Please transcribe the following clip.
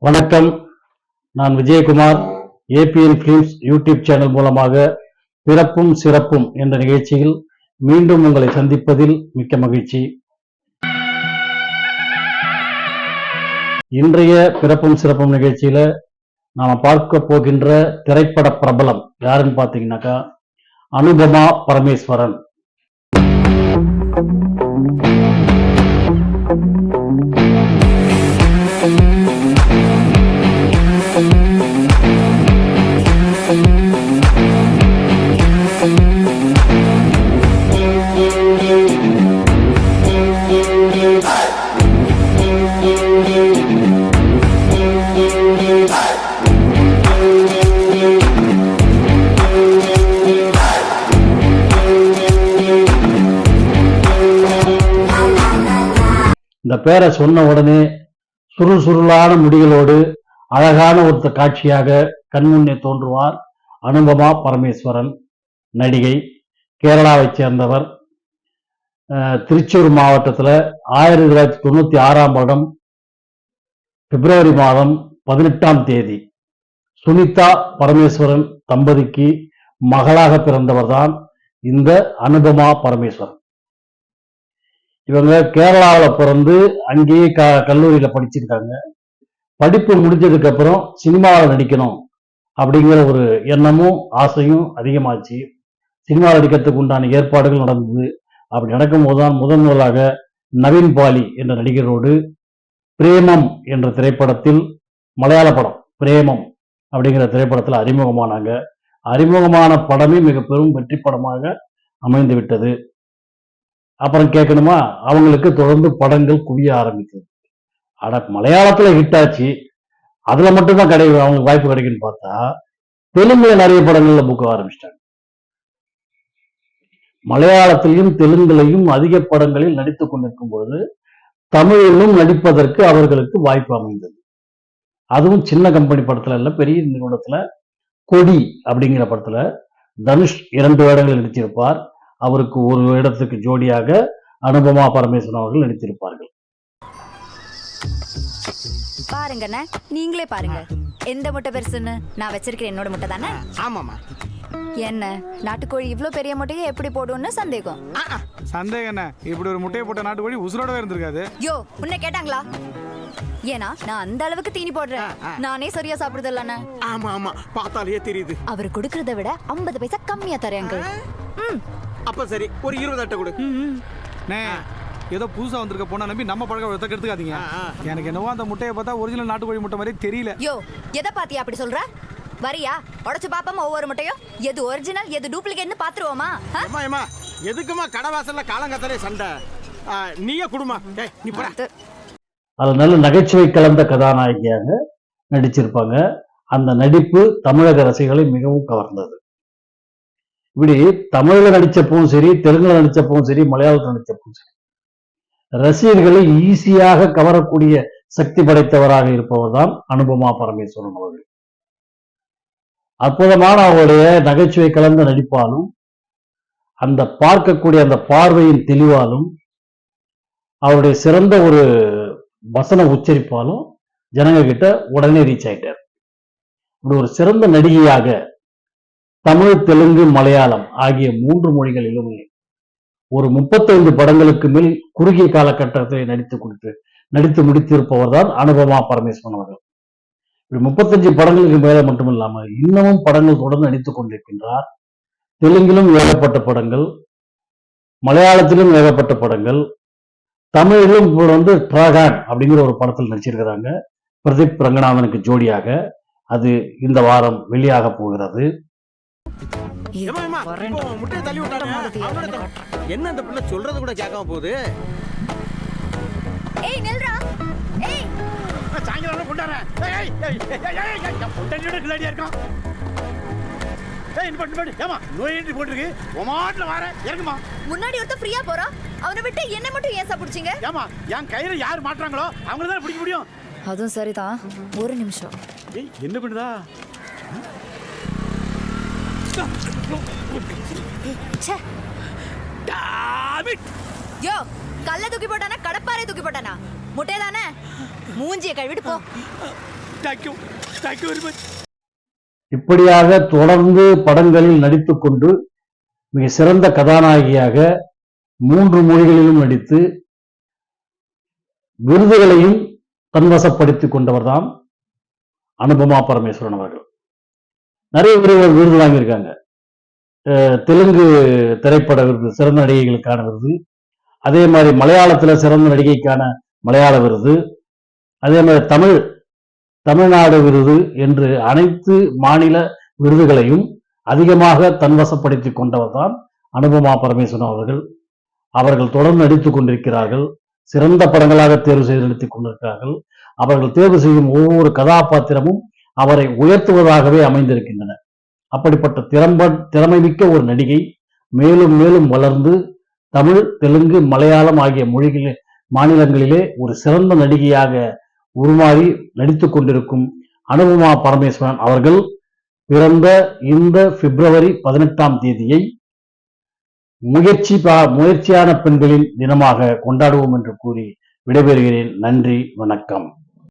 வணக்கம். நான் Vijayakumar. ABN films YouTube channel மூலமாக பிறப்பும் சிறப்பும் என்ற நிகழ்ச்சியில் மீண்டும் உங்களை சந்திப்பதில் மிக்க மகிழ்ச்சி. இன்றைய பிறப்பும் சிறப்பும் நிகழ்ச்சியில நாம பார்க்க போகின்ற திரைப்பட பிரபலம் யாருன்னு பாத்தீங்கன்னாக்கா அனுபமா பரமேஸ்வரன். இந்த பேரை சொன்ன உடனே சுருளான முடிகளோடு அழகான ஒரு காட்சியாக கண்முன்னே தோன்றுவார் அனுபமா பரமேஸ்வரன். நடிகை, கேரளாவை சேர்ந்தவர். திருச்சூர் மாவட்டத்தில் 1996 வருடம் பிப்ரவரி மாதம் 18ஆம் தேதி சுனிதா பரமேஸ்வரன் தம்பதிக்கு மகளாக பிறந்தவர் தான் இந்த அனுபமா பரமேஸ்வரன். இவங்க கேரளாவில் பிறந்து அங்கேயே கல்லூரியில படிச்சிருக்காங்க. படிப்பு முடிஞ்சதுக்கு அப்புறம் சினிமாவில் நடிக்கணும் அப்படிங்கிற ஒரு எண்ணமும் ஆசையும் அதிகமாச்சு. சினிமாவில் நடிக்கிறதுக்கு உண்டான ஏற்பாடுகள் நடந்தது. அப்படி நடக்கும் போதுதான் முதலாக நவீன் பாலி என்ற நடிகரோடு பிரேமம் என்ற திரைப்படத்தில், மலையாள படம் பிரேமம் அப்படிங்கிற திரைப்படத்தில் அறிமுகமானாங்க. அறிமுகமான படமே மிக பெரும் வெற்றி படமாக அமைந்து விட்டது. அப்புறம் கேட்கணுமா, அவங்களுக்கு தொடர்ந்து படங்கள் குவிய ஆரம்பித்தது. ஆனா மலையாளத்துல ஹிட் ஆச்சு, அதுல மட்டும்தான் அவங்களுக்கு வாய்ப்பு கிடைக்குன்னு பார்த்தா தெலுங்குல நிறைய படங்கள்ல புக்க ஆரம்பிச்சிட்டாங்க. மலையாளத்திலையும் தெலுங்குலையும் அதிக படங்களில் நடித்துக் கொண்டிருக்கும் போது தமிழிலும் நடிப்பதற்கு அவர்களுக்கு வாய்ப்பு அமைந்தது. அதுவும் சின்ன கம்பெனி படத்துல இல்ல, பெரிய நிறுவனத்துல கொடி அப்படிங்கிற படத்துல தனுஷ் 2 வேடங்கள் நடித்திருப்பார். அவருக்கு ஒரு இடத்துக்கு ஜோடியாக அனுபமா பரமேஸ்வரன் அவர்கள் நடித்திருப்பார்கள். பாருங்க, நீங்களே பாருங்க எந்த முட்டை பெருசுன்னு. நான் வச்சிருக்கிறேன் என்னோட முட்டை தானே. ஆமாமா. என்ன நாட்டுக்கோழி இவ்ளோ பெரிய முட்டையை எப்படி போடும்னு சந்தேகம். சந்தேகம் இப்படி ஒரு முட்டையை போட்ட நாட்டுக்கோழி உசுரோடவே இருந்திருக்காது. யோ, உன்னை கேட்டாங்களா? ஏன்னா நான் அந்த அளவுக்கு தீனி போடுறேன். நானே சரியா சாப்பிடுறது இல்லைன்னு. ஆமா ஆமா, பார்த்தாலே தெரியுது. அவர் கொடுக்கறத விட 50 பைசா கம்மியா தரேன். அப்ப சரி, ஒரு 20 அட்டை கொடு. ஏதோ புதுசா வந்திருக்க போனா நம்பி நம்ம பழக்க எடுத்துக்காதீங்க. எனக்கு என்னவோ அந்த முட்டையை பார்த்தா ஒரிஜினல் நாட்டுக்கோழி முட்டை மாதிரி தெரியல. யோ, எதை பாத்தியா அப்படி சொல்ற? வரியா உடைச்சு பாப்போமா ஒவ்வொரு முட்டையும்? எது ஒரிஜினல் எது டூப்ளிகேட்னு பாத்துருவோமா? எதுக்குமா கடவாசல்ல காலங்கத்தாலே சண்டை? நீயே குடுமா. நீ போற. அது நல்ல நகைச்சுவை கலந்த கதாநாயகியாக நடிச்சிருப்பாங்க. அந்த நடிப்பு தமிழக ரசிகர்களை மிகவும் கவர்ந்தது. இப்படி தமிழ்ல நடிச்சப்பவும் சரி, தெலுங்குல நடிச்சப்பவும் சரி, மலையாளத்தில் நடிச்சப்பவும் சரி, ரசிகர்களை ஈஸியாக கவரக்கூடிய சக்தி படைத்தவராக இருப்பவர் தான் அனுபமா பரமேஸ்வரன் அவர்கள். அற்புதமான அவருடைய நகைச்சுவை கலந்த நடிப்பாலும், அந்த பார்க்கக்கூடிய அந்த பார்வையின் தெளிவாலும், அவருடைய சிறந்த ஒரு வசன உச்சரிப்பாலும் ஜனங்க கிட்ட உடனே ரீச் ஆயிட்டார். இப்படி ஒரு சிறந்த நடிகையாக தமிழ், தெலுங்கு, மலையாளம் ஆகிய 3 மொழிகளிலுமே ஒரு 35 படங்களுக்கு மேல் குறுகிய காலகட்டத்தில் நடித்து முடித்திருப்பவர் தான் அனுபமா பரமேஸ்வரன் அவர்கள். 35 படங்களுக்கு மேல மட்டுமில்லாமல் இன்னமும் படங்கள் தொடர்ந்து நடித்துக் கொண்டிருக்கின்றார். தெலுங்கிலும் ஏகப்பட்ட படங்கள், மலையாளத்திலும் ஏகப்பட்ட படங்கள், தமிழிலும் டிராகன் அப்படிங்கிற ஒரு படத்தில் நடிச்சிருக்கிறாங்க பிரதீப் ரங்கநாதனுக்கு ஜோடியாக. அது இந்த வாரம் வெளியாக போகிறது. என்ன அந்த பிள்ளை சொல்றது கூட கேட்காம போகுது. ஏய் நில்றா. ஏய் சாயங்காலம் கொண்டாறேன். ஏய் ஏய் ஏய் பொட்டனியோட கிளாடியா இருக்கான். ஏய் இன்படி ஏமா நோய் என்ட்ரி போட்டுருக்கு. ஒமாட்ல வர இறங்குமா. முன்னாடி ஒருத்த ஃப்ரீயா போறா. அவனை விட்டு என்ன மட்டும் ஏன் சாப்பிடுச்சீங்க? ஏமா என் கையில யார் மாட்றாங்களோ அவங்கள தான் பிடிக்க முடியும். அதுவும் சரிதான். ஒரு நிமிஷம். ஏய் என்ன பண்ணுதா? ச்சே. டாமிட். யோ, கல்ல தூக்கி போட்டானா கடப்பாரை தூக்கி போட்டானா? முட்டை தானே. மூஞ்சியை கழுவிட்டு போ. Thank you thank you very much. இப்படியாக தொடர்ந்து படங்களில் நடித்துக் கொண்டு மிக சிறந்த கதாநாயகியாக 3 மொழிகளிலும் நடித்து விருதுகளையும் தன்வசப்படுத்திக் கொண்டவர்தான் அனுபமா பரமேஸ்வரன் அவர்கள். நிறைய விருது வாங்கியிருக்காங்க. தெலுங்கு திரைப்பட விருது, சிறந்த நடிகைகளுக்கான விருது, அதே மாதிரி மலையாளத்துல சிறந்த நடிகைக்கான மலையாள விருது, அதே மாதிரி தமிழ்நாடு விருது என்று அனைத்து மாநில விருதுகளையும் அதிகமாக தன்வசப்படுத்திக் கொண்டவர் தான் அனுபமா பரமேஸ்வரன் அவர்கள். அவர்கள் தொடர்ந்து நடித்துக் கொண்டிருக்கிறார்கள். சிறந்த படங்களாக தேர்வு செய்து நடித்துக் கொண்டிருக்கிறார்கள். அவர்கள் தேர்வு செய்யும் ஒவ்வொரு கதாபாத்திரமும் அவரை உயர்த்துவதாகவே அமைந்திருக்கின்றன. அப்படிப்பட்ட திறமை மிக்க ஒரு நடிகை மேலும் மேலும் வளர்ந்து தமிழ், தெலுங்கு, மலையாளம் ஆகிய மாநிலங்களிலே ஒரு சிறந்த நடிகையாக உருமாறி நடித்துக் கொண்டிருக்கும் அனுபமா பரமேஸ்வரன் அவர்கள் பிறந்த இந்த பிப்ரவரி 18ஆம் தேதியை முயற்சியான பெண்களின் தினமாக கொண்டாடுவோம் என்று கூறி விடைபெறுகிறேன். நன்றி, வணக்கம்.